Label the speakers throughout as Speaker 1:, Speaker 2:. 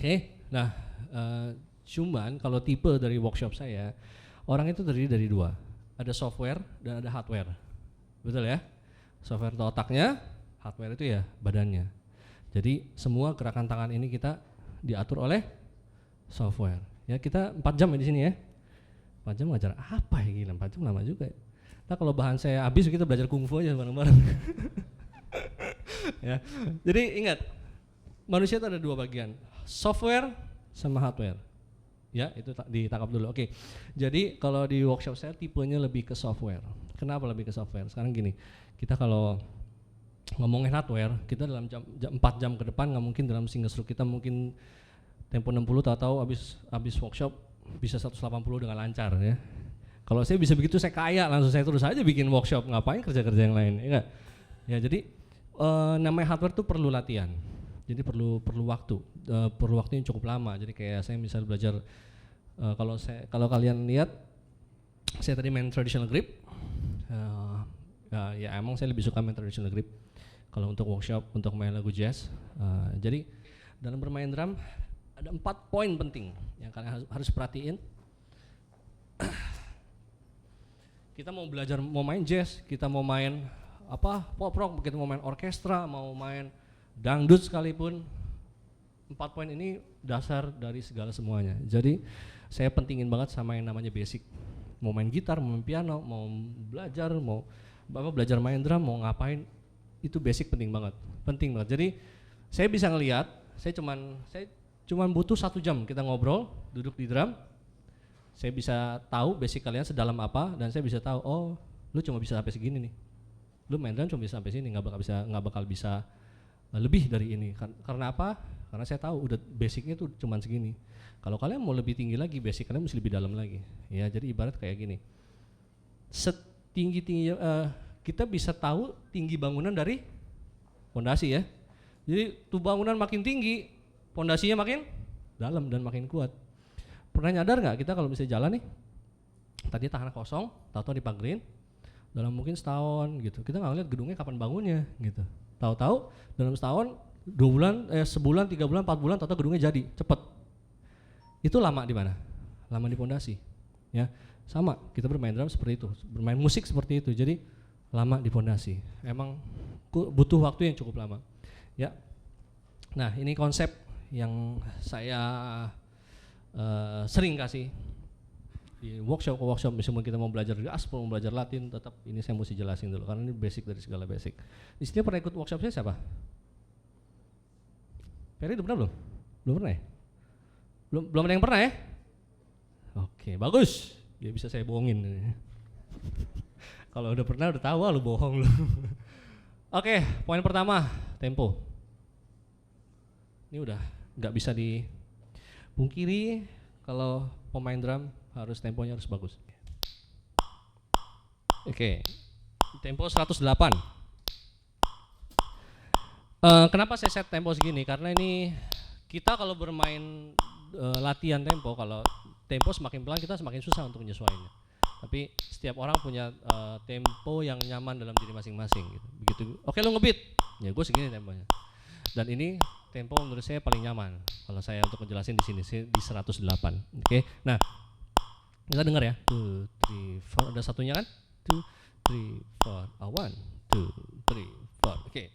Speaker 1: Oke, nah cuman kalau tipe dari workshop saya, orang itu terdiri dari dua, ada software dan ada hardware, betul ya? Software itu otaknya, hardware itu ya badannya. Jadi semua gerakan tangan ini kita diatur oleh software. Ya kita 4 jam ya di sini ya, 4 jam ngajar apa ya, gila 4 jam lama juga ya. Nah kalau bahan saya habis kita belajar kungfu aja bareng-bareng. Ya, jadi ingat, manusia itu ada dua bagian, software sama hardware. Ya, itu ditangkap dulu. Oke. Jadi kalau di workshop saya tipenya lebih ke software. Kenapa lebih ke software? Sekarang gini, kita kalau ngomongin hardware, kita dalam 4 jam ke depan nggak mungkin dalam single stroke kita mungkin tempo 60 tahu-tahu habis workshop bisa 180 dengan lancar ya. Kalau saya bisa begitu saya kaya, langsung saya terus aja bikin workshop, ngapain kerja-kerja yang lain, ya enggak? Ya jadi namanya hardware tuh perlu latihan. Jadi perlu waktu yang cukup lama. Jadi kayak saya misal belajar kalau kalian lihat saya tadi main traditional grip, ya emang saya lebih suka main traditional grip kalau untuk workshop, untuk main lagu jazz. Jadi dalam bermain drum ada 4 poin penting yang kalian harus perhatiin. Kita mau belajar, mau main jazz, kita mau main pop rock, kita mau main orkestra, mau main dangdut sekalipun, 4 poin ini dasar dari segala semuanya. Jadi saya pentingin banget sama yang namanya basic. Mau main gitar, mau main piano, mau belajar, mau belajar main drum, mau ngapain, itu basic penting banget. Jadi saya bisa ngelihat, saya cuman butuh 1 jam kita ngobrol, duduk di drum. Saya bisa tahu basic kalian sedalam apa, dan saya bisa tahu, oh lu cuma bisa sampai segini nih, lu main drum cuma bisa sampai sini, nggak bakal bisa lebih dari ini. Karena apa? Karena saya tahu udah basicnya tuh cuma segini. Kalau kalian mau lebih tinggi lagi, basic kalian mesti lebih dalam lagi. Ya jadi ibarat kayak gini, setinggi kita bisa tahu tinggi bangunan dari pondasi ya. Jadi tuh bangunan makin tinggi, pondasinya makin dalam dan makin kuat. Pernah nyadar nggak kita kalau misalnya jalan nih, tadi tanah kosong, tahu-tahu dipagerin, dalam mungkin setahun gitu, kita nggak lihat gedungnya kapan bangunnya gitu. Tahu-tahu dalam setahun, 2 bulan, sebulan, 3 bulan, 4 bulan, tahu-tahu gedungnya jadi, cepet. Itu lama di mana? Lama di pondasi. Ya, sama kita bermain drum seperti itu, bermain musik seperti itu. Jadi lama di pondasi. Emang butuh waktu yang cukup lama. Ya. Nah ini konsep yang saya sering kasih di workshop misalnya kita mau belajar gaspol, mau belajar Latin, tetap ini saya mesti jelasin dulu karena ini basic dari segala basic. Di sini pernah ikut workshop saya siapa? Ferry udah pernah belum? Belum pernah ya? Belum ada yang pernah ya? Oke, bagus. Ya bisa saya bohongin. Kalau udah pernah udah tahu lu bohong lu. Oke, poin pertama, tempo. Ini udah nggak bisa dipungkiri kalau pemain drum harus temponya harus bagus. Oke, tempo 108. Kenapa saya set tempo segini? Karena ini kita kalau bermain latihan tempo, kalau tempo semakin pelan kita semakin susah untuk menyesuaikannya. Tapi setiap orang punya tempo yang nyaman dalam diri masing-masing gitu. Begitu, oke lu ngebeat, ya gue segini temponya. Dan ini tempo menurut saya paling nyaman kalau saya untuk menjelasin di sini di 108. Oke. Nah, kita dengar ya. 2 3 4 ada satunya kan? 2 3 4 1 2 3 4. Oke.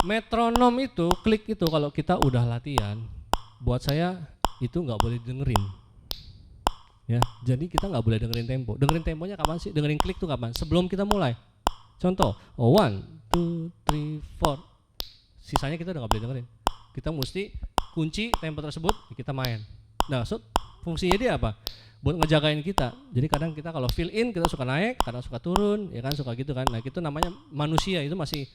Speaker 1: Metronom itu, klik itu kalau kita udah latihan, buat saya itu nggak boleh dengerin. Ya, jadi kita nggak boleh dengerin tempo. Dengerin temponya kapan sih? Dengerin klik tuh kapan? Sebelum kita mulai. Contoh, 1 2 3 4. Sisanya kita udah nggak boleh dengerin. Kita mesti kunci tempo tersebut, kita main. Nah, fungsinya dia apa? Buat ngejagain kita. Jadi kadang kita kalau fill in kita suka naik, kadang suka turun, ya kan suka gitu kan. Nah, itu namanya manusia, itu masih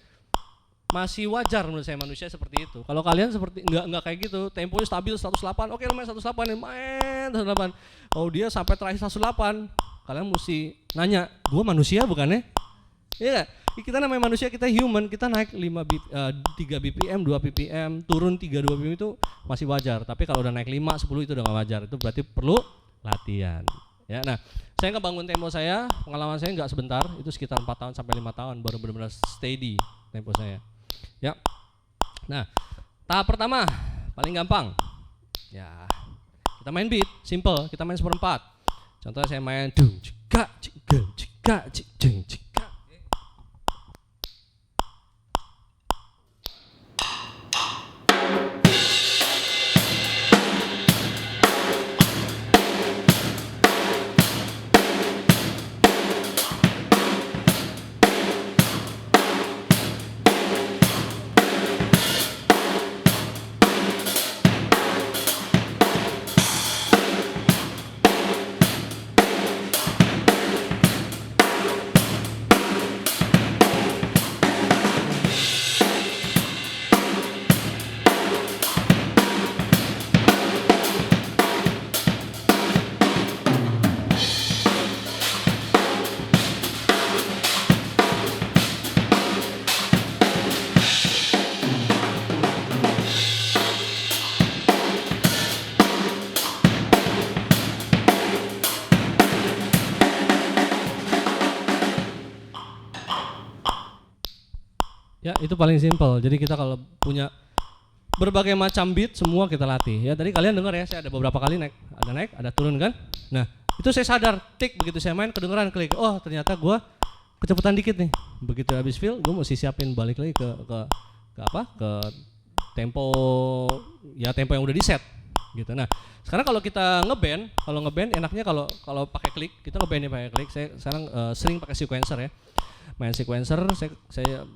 Speaker 1: wajar menurut saya manusia seperti itu. Kalau kalian seperti enggak kayak gitu, temponya stabil 108. Oke, lu main 108, main 108. Kalau dia sampai terakhir 108, kalian mesti nanya, gua manusia bukannya? Iya, kita namanya manusia, kita human, kita naik 3 BPM, 2 BPM, turun 3 2 BPM itu masih wajar. Tapi kalau udah naik 5 10 itu udah enggak wajar. Itu berarti perlu latihan. Ya, nah, saya ngebangun tempo saya, pengalaman saya enggak sebentar, itu sekitar 4 tahun sampai 5 tahun baru benar-benar steady tempo saya. Ya. Nah, Tahap pertama paling gampang. Ya, kita main beat, simple. Kita main seperempat. Contohnya saya main dung jika jika jika jika jika. Ya, itu paling simple. Jadi kita kalau punya berbagai macam beat semua kita latih. Ya, tadi kalian dengar ya, saya ada beberapa kali naik, ada turun kan? Nah, itu saya sadar, tik begitu saya main kedengeran klik. Oh, ternyata gua kecepatan dikit nih. Begitu habis feel, gua mesti siapin balik lagi ke apa? Ke tempo tempo yang udah di set gitu. Nah, sekarang kalau kita ngeband, enaknya kalau pakai klik, kita ngebandnya pakai klik. Saya sekarang sering pakai sequencer ya. Main sequencer, saya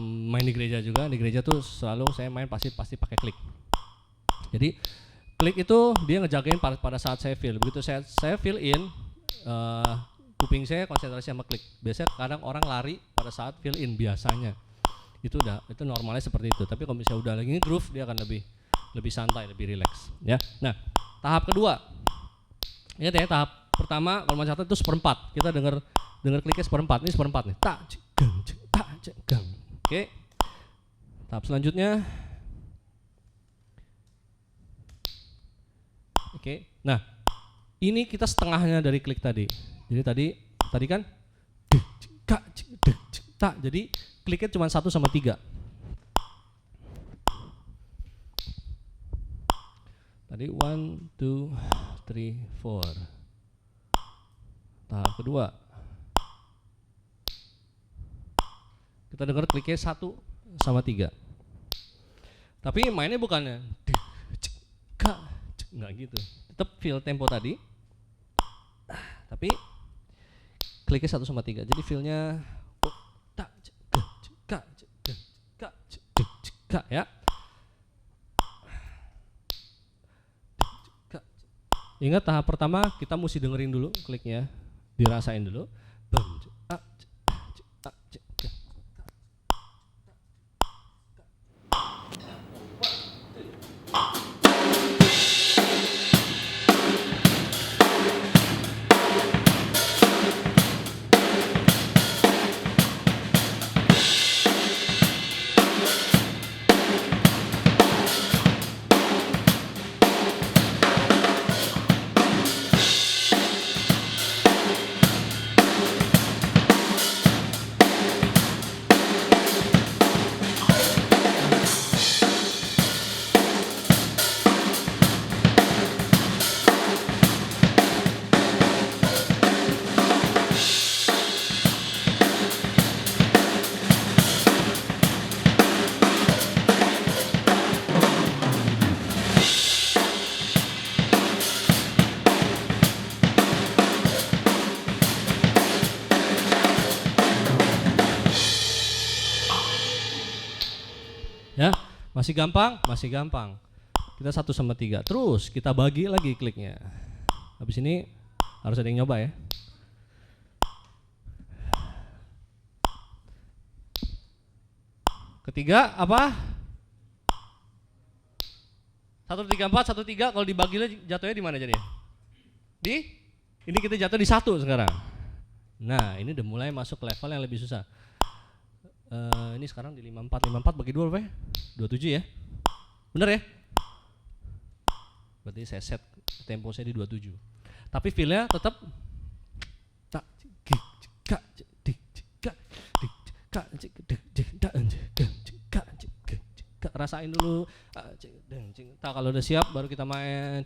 Speaker 1: main di gereja juga. Di gereja tuh selalu saya main pasti pakai klik. Jadi klik itu dia ngejagain pada saat saya feel. Begitu saya feel in, kuping saya konsentrasi sama klik. Biasanya kadang orang lari pada saat feel in biasanya. Itu normalnya seperti itu. Tapi kalau misalnya udah lagi groove, dia akan lebih santai, lebih relax. Ya. Nah, tahap kedua. Ingat ya, tahap pertama kalau mencatat itu seperempat. Kita dengar kliknya seperempat. Ini seperempat nih. Tak gang. Oke. Tahap selanjutnya. Oke. Nah, ini kita setengahnya dari klik tadi. Jadi tadi kan tak. Jadi kliknya cuma 1/3. Tadi 1, 2, 3, 4. Tahap kedua. Kita dengar kliknya 1/3. Tapi mainnya bukannya nggak gitu. Tetap feel tempo tadi. Tapi kliknya 1/3. Jadi feelnya ya. Ingat tahap pertama kita mesti dengerin dulu kliknya, dirasain dulu. Ya, masih gampang. Kita 1/3. Terus kita bagi lagi kliknya. Habis ini harus ada yang nyoba ya. Ketiga apa? 1/3, 4, 1/3. Kalau dibagi jatuhnya di mana jadinya? Ini kita jatuh di 1 sekarang. Nah, ini udah mulai masuk ke level yang lebih susah. Ini sekarang di 54 bagi 2 berapa ya? 27 ya? Bener ya? Berarti saya set tempo saya di 27. Tapi feel-nya tetap rasain dulu. Tak kalau udah siap baru kita main.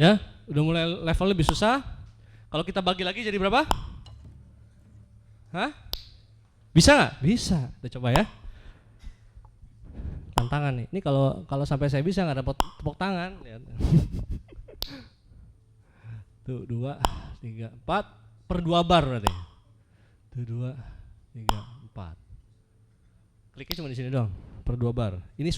Speaker 1: Ya, udah mulai level lebih susah. Kalau kita bagi lagi jadi berapa? Hah? Bisa nggak? Bisa. Kita coba ya. Tantangan nih. Ini kalau sampai saya bisa nggak dapat tepuk tangan. Lihat. Tuh 2, 3, 4 per 2 bar berarti. Tuh 2, 3, 4. Kliknya cuma di sini doang. Per 2 bar. Ini